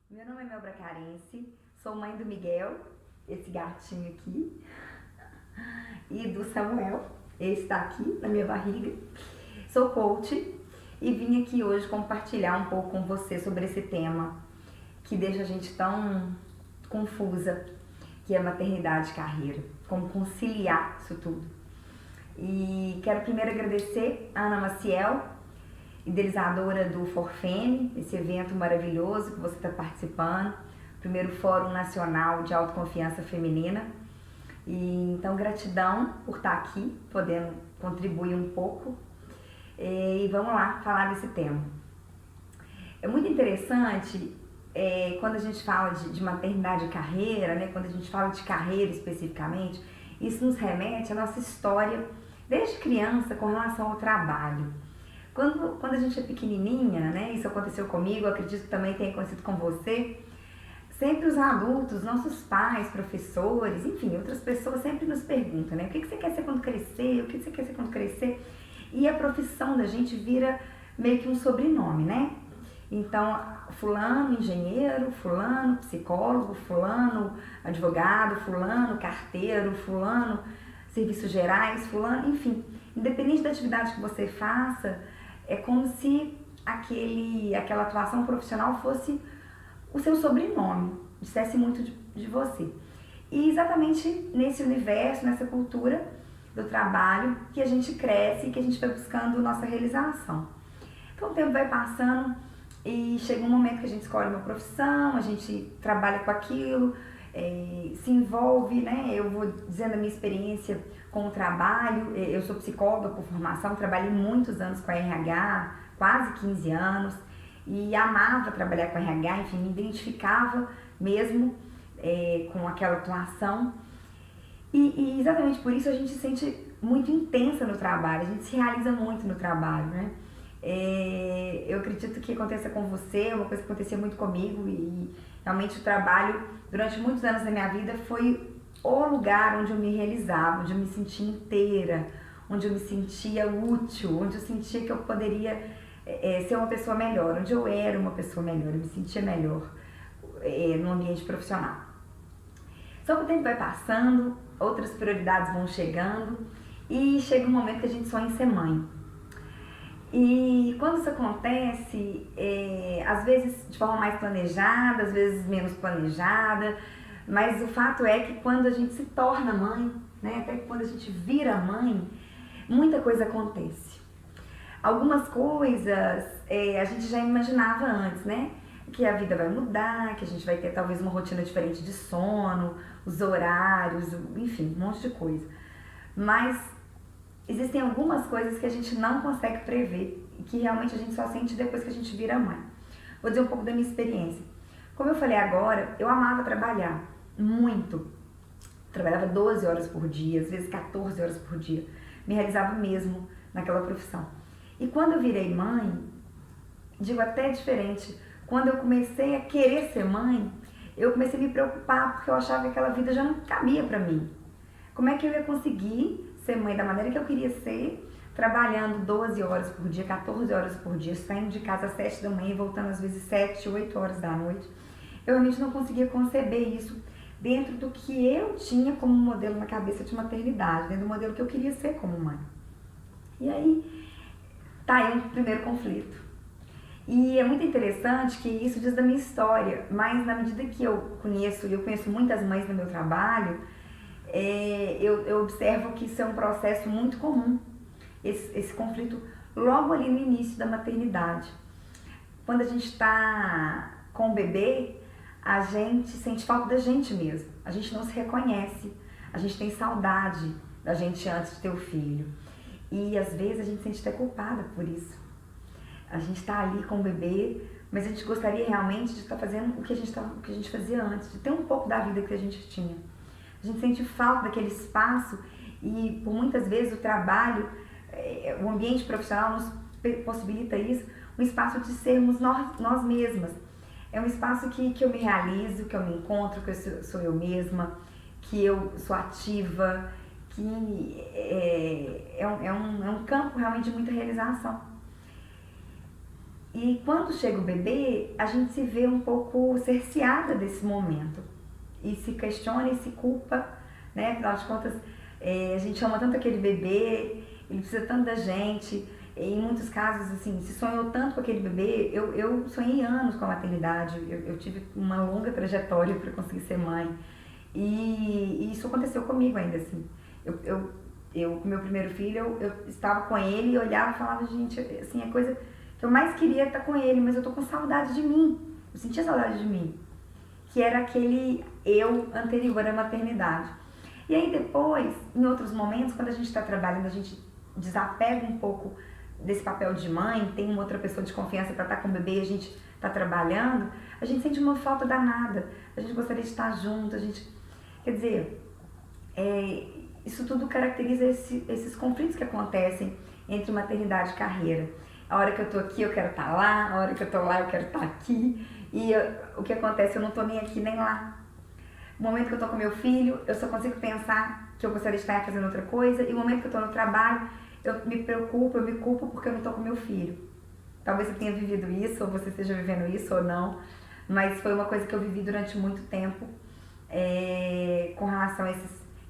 Meu nome é Mel Bracarense, sou mãe do Miguel, esse gatinho aqui, e do Samuel, esse está aqui na minha barriga. Sou coach e vim aqui hoje compartilhar um pouco com você sobre esse tema que deixa a gente tão confusa, que é maternidade e carreira, como conciliar isso tudo. E quero primeiro agradecer a Ana Maciel, idealizadora do Forfeme, esse evento maravilhoso que você está participando, primeiro Fórum Nacional de Autoconfiança Feminina. E então, gratidão por estar aqui, podendo contribuir um pouco. E vamos lá falar desse tema. É muito interessante quando a gente fala de maternidade e carreira, né? Quando a gente fala de carreira especificamente, isso nos remete à nossa história desde criança com relação ao trabalho. Quando a gente é pequenininha, né, isso aconteceu comigo, eu acredito que também tenha acontecido com você, sempre os adultos, nossos pais, professores, enfim, outras pessoas sempre nos perguntam, né, o que você quer ser quando crescer, o que você quer ser quando crescer, e a profissão da gente vira meio que um sobrenome, né? Então, fulano engenheiro, fulano psicólogo, fulano advogado, fulano carteiro, fulano serviços gerais, fulano, enfim, independente da atividade que você faça, é como se aquela atuação profissional fosse o seu sobrenome, dissesse muito de você. E exatamente nesse universo, nessa cultura do trabalho, que a gente cresce e que a gente vai buscando nossa realização. Então o tempo vai passando e chega um momento que a gente escolhe uma profissão, a gente trabalha com aquilo, se envolve, né? Eu vou dizendo a minha experiência com o trabalho. Eu sou psicóloga por formação, trabalhei muitos anos com a RH, quase 15 anos, e amava trabalhar com a RH, enfim, me identificava mesmo com aquela atuação. E exatamente por isso a gente se sente muito intensa no trabalho, a gente se realiza muito no trabalho, né? Eu acredito que aconteça com você, uma coisa que acontecia muito comigo, e realmente o trabalho durante muitos anos da minha vida foi o lugar onde eu me realizava, onde eu me sentia inteira, onde eu me sentia útil, onde eu sentia que eu poderia ser uma pessoa melhor, onde eu era uma pessoa melhor, eu me sentia melhor no ambiente profissional. Só que o tempo vai passando, outras prioridades vão chegando e chega um momento que a gente sonha em ser mãe. E quando isso acontece, às vezes de forma mais planejada, às vezes menos planejada, mas o fato é que quando a gente se torna mãe, né, até quando a gente vira mãe, muita coisa acontece. Algumas coisas a gente já imaginava antes, né? Que a vida vai mudar, que a gente vai ter talvez uma rotina diferente de sono, os horários, enfim, um monte de coisa. Mas existem algumas coisas que a gente não consegue prever e que realmente a gente só sente depois que a gente vira mãe. Vou dizer um pouco da minha experiência. Como eu falei agora, eu amava trabalhar muito. Trabalhava 12 horas por dia, às vezes 14 horas por dia. Me realizava mesmo naquela profissão. E quando eu virei mãe, digo até diferente, quando eu comecei a querer ser mãe, eu comecei a me preocupar porque eu achava que aquela vida já não cabia pra mim. Como é que eu ia conseguir ser mãe da maneira que eu queria ser, trabalhando 12 horas por dia, 14 horas por dia, saindo de casa às 7 da manhã e voltando às vezes 7, 8 horas da noite. Eu realmente não conseguia conceber isso dentro do que eu tinha como modelo na cabeça de maternidade, dentro do modelo que eu queria ser como mãe. E aí, tá aí um primeiro conflito. E é muito interessante que isso diz da minha história, mas na medida que eu conheço muitas mães no meu trabalho, eu observo que isso é um processo muito comum, esse conflito logo ali no início da maternidade. Quando a gente está com o bebê, a gente sente falta da gente mesmo, a gente não se reconhece, a gente tem saudade da gente antes de ter o filho. E às vezes a gente se sente até culpada por isso. A gente está ali com o bebê, mas a gente gostaria realmente de estar fazendo o que a gente fazia antes, de ter um pouco da vida que a gente tinha. A gente sente falta daquele espaço e por muitas vezes o trabalho, o ambiente profissional nos possibilita isso, um espaço de sermos nós mesmas. É um espaço que eu me realizo, que eu me encontro, que eu sou eu mesma, que eu sou ativa, que é um campo realmente de muita realização. E quando chega o bebê, a gente se vê um pouco cerceada desse momento. E se questiona e se culpa, né? Afinal de contas, a gente ama tanto aquele bebê, ele precisa tanto da gente. Em muitos casos, assim, se sonhou tanto com aquele bebê, eu sonhei anos com a maternidade, eu tive uma longa trajetória para conseguir ser mãe. E isso aconteceu comigo ainda, assim. Eu com meu primeiro filho, eu estava com ele e olhava e falava, gente, assim, a coisa que eu mais queria é estar com ele, mas eu tô com saudade de mim. Eu sentia saudade de mim, que era aquele eu anterior à maternidade. E aí depois, em outros momentos, quando a gente está trabalhando, a gente desapega um pouco desse papel de mãe, tem uma outra pessoa de confiança para estar com o bebê e a gente está trabalhando, a gente sente uma falta danada, a gente gostaria de estar junto, a gente... Quer dizer, isso tudo caracteriza esses conflitos que acontecem entre maternidade e carreira. A hora que eu tô aqui, eu quero estar lá, a hora que eu tô lá, eu quero estar aqui, e o que acontece, eu não tô nem aqui nem lá. No momento que eu tô com meu filho, eu só consigo pensar que eu gostaria de estar fazendo outra coisa, e no momento que eu tô no trabalho, eu me preocupo, eu me culpo porque eu não tô com meu filho. Talvez você tenha vivido isso, ou você esteja vivendo isso ou não, mas foi uma coisa que eu vivi durante muito tempo, com relação a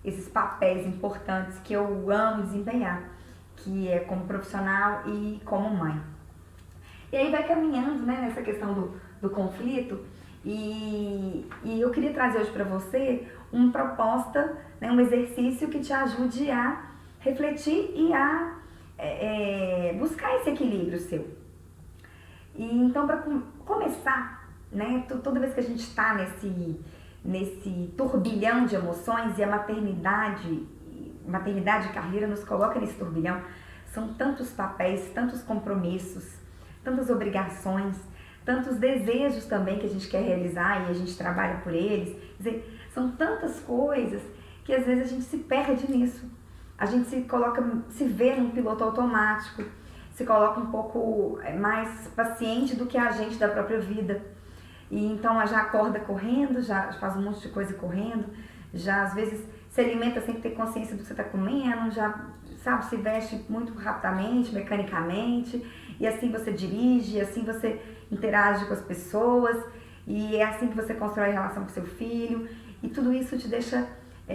esses papéis importantes que eu amo desempenhar, que é como profissional e como mãe. E aí vai caminhando, né, nessa questão do conflito, e eu queria trazer hoje para você uma proposta, né, um exercício que te ajude a refletir e a buscar esse equilíbrio seu. E então, para começar, né, toda vez que a gente está nesse turbilhão de emoções, e a maternidade e carreira nos coloca nesse turbilhão, são tantos papéis, tantos compromissos, tantas obrigações, tantos desejos também que a gente quer realizar e a gente trabalha por eles. Quer dizer, são tantas coisas que às vezes a gente se perde nisso. A gente se vê num piloto automático, se coloca um pouco mais paciente do que a gente da própria vida. E então já acorda correndo, já faz um monte de coisa correndo, já às vezes se alimenta sem ter consciência do que você está comendo, já sabe, se veste muito rapidamente, mecanicamente, e assim você dirige, e assim você interage com as pessoas, e é assim que você constrói a relação com seu filho, e tudo isso te deixa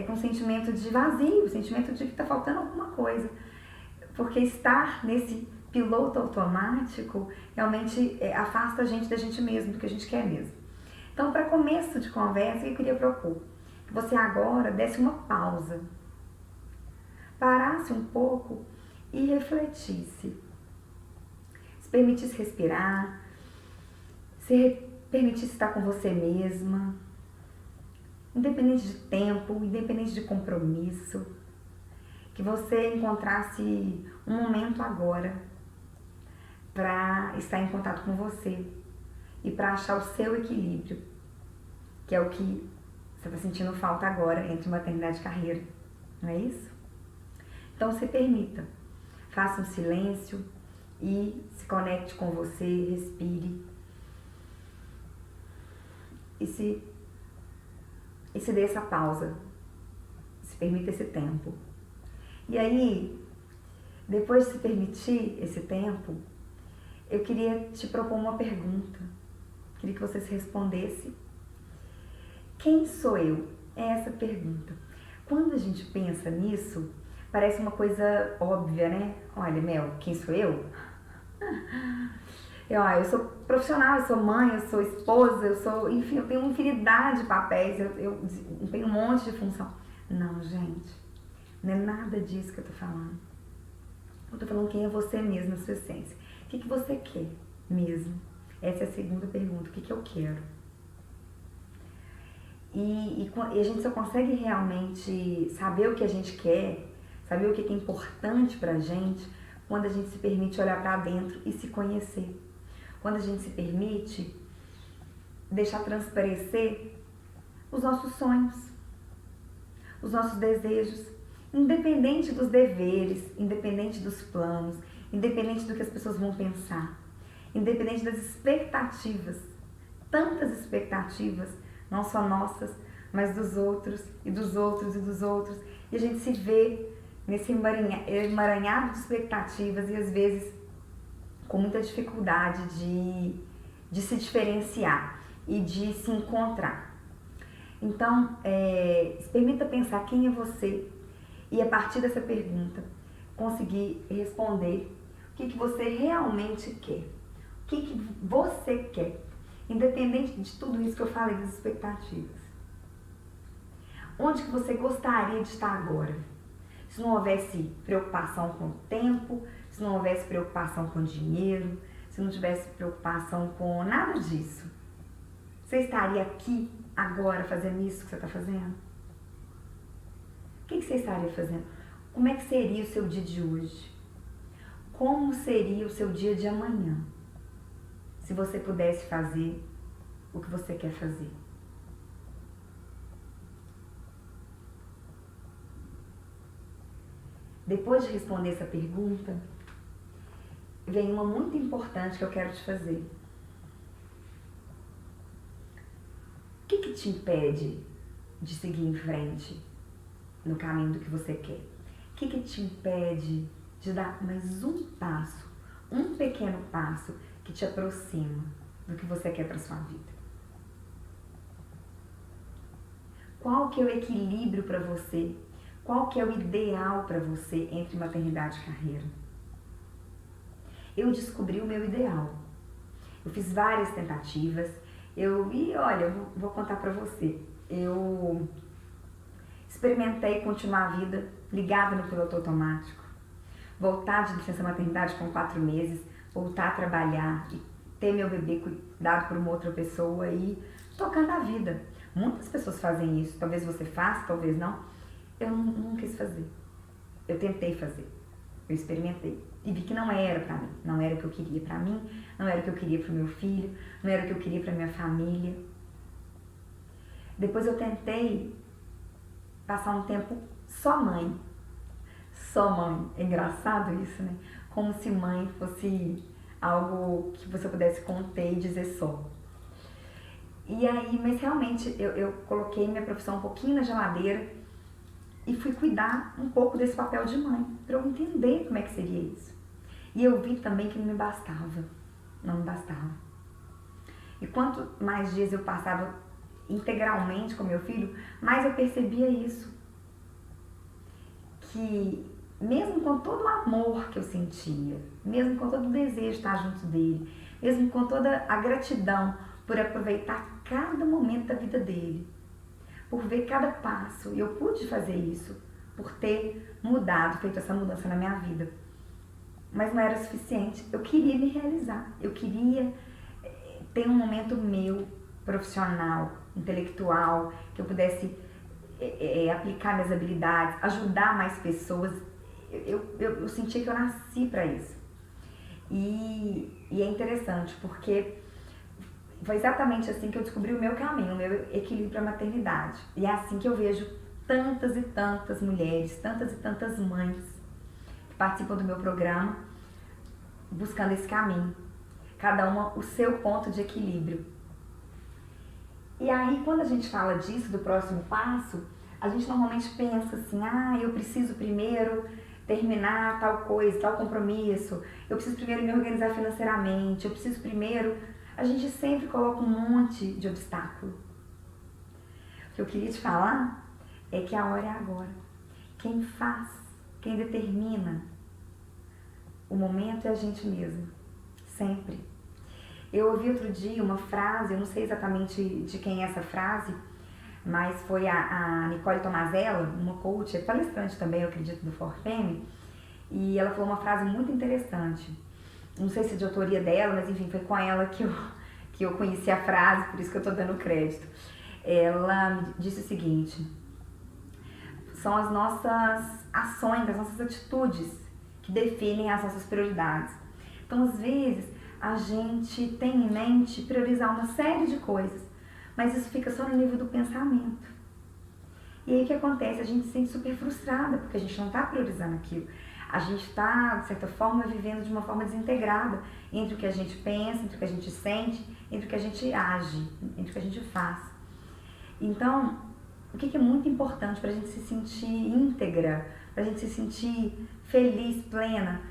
com um sentimento de vazio, um sentimento de que está faltando alguma coisa, porque estar nesse piloto automático realmente afasta a gente da gente mesmo, do que a gente quer mesmo. Então, para começo de conversa, eu queria propor que você agora desse uma pausa, parasse um pouco e refletisse. Se permitisse respirar, se permitisse estar com você mesma, independente de tempo, independente de compromisso, que você encontrasse um momento agora para estar em contato com você e para achar o seu equilíbrio, que é o que você está sentindo falta agora entre maternidade e carreira, não é isso? Então se permita, faça um silêncio e se conecte com você, respire e se dê essa pausa, se permita esse tempo. E aí, depois de se permitir esse tempo, eu queria te propor uma pergunta. Queria que você se respondesse. Quem sou eu? É essa pergunta. Quando a gente pensa nisso, parece uma coisa óbvia, né? Olha, Mel, quem sou eu? Eu sou profissional, eu sou mãe, eu sou esposa, enfim, eu tenho uma infinidade de papéis, eu tenho um monte de função. Não, gente, não é nada disso que eu tô falando. Eu tô falando quem é você mesmo, na sua essência. O que você quer mesmo? Essa é a segunda pergunta, o que eu quero? E a gente só consegue realmente saber o que a gente quer, saber o que é importante pra gente, quando a gente se permite olhar pra dentro e se conhecer. Quando a gente se permite deixar transparecer os nossos sonhos, os nossos desejos, independente dos deveres, independente dos planos, independente do que as pessoas vão pensar, independente das expectativas, tantas expectativas, não só nossas, mas dos outros, e dos outros, e dos outros, e a gente se vê nesse emaranhado de expectativas e às vezes com muita dificuldade de se diferenciar e de se encontrar. Então, experimenta pensar quem é você e a partir dessa pergunta conseguir responder o que você realmente quer, o que você quer, independente de tudo isso que eu falei das expectativas. Onde que você gostaria de estar agora? Se não houvesse preocupação com o tempo, se não houvesse preocupação com o dinheiro, se não tivesse preocupação com nada disso, você estaria aqui agora fazendo isso que você está fazendo? O que você estaria fazendo? Como é que seria o seu dia de hoje? Como seria o seu dia de amanhã? Se você pudesse fazer o que você quer fazer. Depois de responder essa pergunta, vem uma muito importante que eu quero te fazer. O que te impede de seguir em frente no caminho do que você quer? O que te impede de dar mais um passo, um pequeno passo que te aproxima do que você quer para sua vida? Qual que é o equilíbrio para você? Qual que é o ideal para você entre maternidade e carreira? Eu descobri o meu ideal. Eu fiz várias tentativas. Vou contar para você. Eu experimentei continuar a vida ligada no piloto automático. Voltar de licença maternidade com 4 meses, voltar a trabalhar e ter meu bebê cuidado por uma outra pessoa e tocando a vida. Muitas pessoas fazem isso. Talvez você faça, talvez não. Eu não quis fazer. Eu tentei fazer. Eu experimentei. E vi que não era pra mim. Não era o que eu queria pra mim. Não era o que eu queria pro meu filho. Não era o que eu queria pra minha família. Depois eu tentei passar um tempo só mãe. Só mãe. É engraçado isso, né? Como se mãe fosse algo que você pudesse conter e dizer só. E aí, mas realmente eu coloquei minha profissão um pouquinho na geladeira e fui cuidar um pouco desse papel de mãe, para eu entender como é que seria isso. E eu vi também que não me bastava, não me bastava. E quanto mais dias eu passava integralmente com meu filho, mais eu percebia isso. Que mesmo com todo o amor que eu sentia, mesmo com todo o desejo de estar junto dele, mesmo com toda a gratidão por aproveitar cada momento da vida dele, por ver cada passo, e eu pude fazer isso, por ter mudado, feito essa mudança na minha vida. Mas não era suficiente, eu queria me realizar, eu queria ter um momento meu, profissional, intelectual, que eu pudesse aplicar minhas habilidades, ajudar mais pessoas. Eu sentia que eu nasci para isso. E é interessante, porque foi exatamente assim que eu descobri o meu caminho, o meu equilíbrio à maternidade. E é assim que eu vejo tantas e tantas mulheres, tantas e tantas mães que participam do meu programa buscando esse caminho. Cada uma o seu ponto de equilíbrio. E aí, quando a gente fala disso, do próximo passo, a gente normalmente pensa assim, eu preciso primeiro terminar tal coisa, tal compromisso, eu preciso primeiro me organizar financeiramente, eu preciso primeiro... A gente sempre coloca um monte de obstáculo. O que eu queria te falar é que a hora é agora. Quem faz, quem determina o momento é a gente mesmo. Sempre. Eu ouvi outro dia uma frase, eu não sei exatamente de quem é essa frase, mas foi a Nicole Tomazella, uma coach, é palestrante também, eu acredito, do Forfeme, e ela falou uma frase muito interessante. Não sei se é de autoria dela, mas enfim, foi com ela que eu conheci a frase, por isso que eu tô dando crédito. Ela me disse o seguinte: são as nossas ações, as nossas atitudes que definem as nossas prioridades. Então, às vezes, a gente tem em mente priorizar uma série de coisas, mas isso fica só no nível do pensamento. E aí o que acontece? A gente se sente super frustrada, porque a gente não está priorizando aquilo. A gente está, de certa forma, vivendo de uma forma desintegrada entre o que a gente pensa, entre o que a gente sente, entre o que a gente age, entre o que a gente faz. Então, o que é muito importante para a gente se sentir íntegra, para a gente se sentir feliz, plena,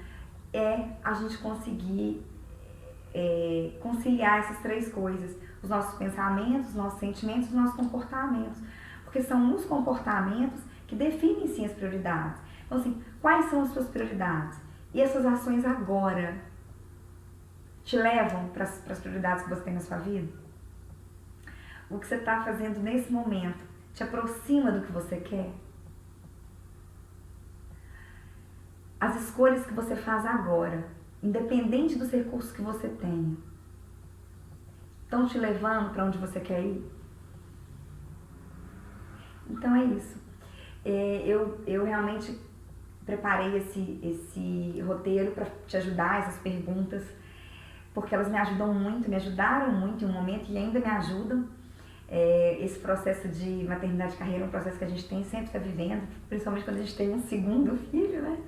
é a gente conseguir conciliar essas três coisas, os nossos pensamentos, os nossos sentimentos, os nossos comportamentos, porque são os comportamentos que definem sim as prioridades. Então assim, quais são as suas prioridades? E as suas ações agora te levam para as prioridades que você tem na sua vida? O que você está fazendo nesse momento te aproxima do que você quer? As escolhas que você faz agora, independente dos recursos que você tenha, estão te levando para onde você quer ir? Então é isso. Eu realmente preparei esse roteiro para te ajudar, essas perguntas, porque elas me ajudam muito, me ajudaram muito em um momento e ainda me ajudam. Esse processo de maternidade e carreira é um processo que a gente sempre está vivendo, principalmente quando a gente tem um segundo filho, né?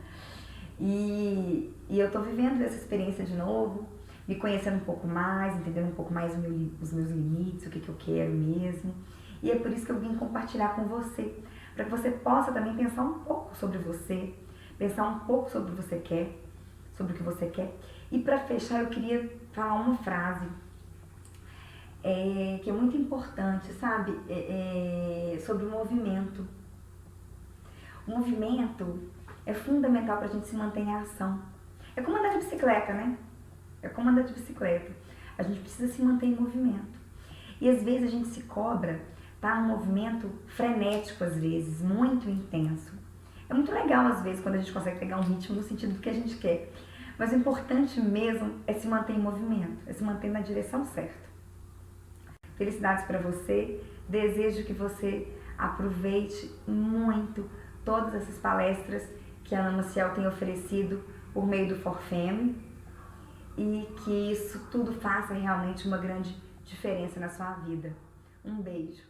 E eu estou vivendo essa experiência de novo, me conhecendo um pouco mais, entendendo um pouco mais os meus limites, o que eu quero mesmo. E é por isso que eu vim compartilhar com você, para que você possa também pensar um pouco sobre você, pensar um pouco sobre o que você quer, sobre o que você quer. E para fechar, eu queria falar uma frase que é muito importante, sabe? Sobre o movimento. O movimento é fundamental para a gente se manter em ação. É como andar de bicicleta, né? É como andar de bicicleta. A gente precisa se manter em movimento. E às vezes a gente se cobra, tá? Um movimento frenético, às vezes, muito intenso. É muito legal, às vezes, quando a gente consegue pegar um ritmo no sentido do que a gente quer. Mas o importante mesmo é se manter em movimento, é se manter na direção certa. Felicidades para você. Desejo que você aproveite muito todas essas palestras que a Ana Maciel tem oferecido por meio do Forfem e que isso tudo faça realmente uma grande diferença na sua vida. Um beijo.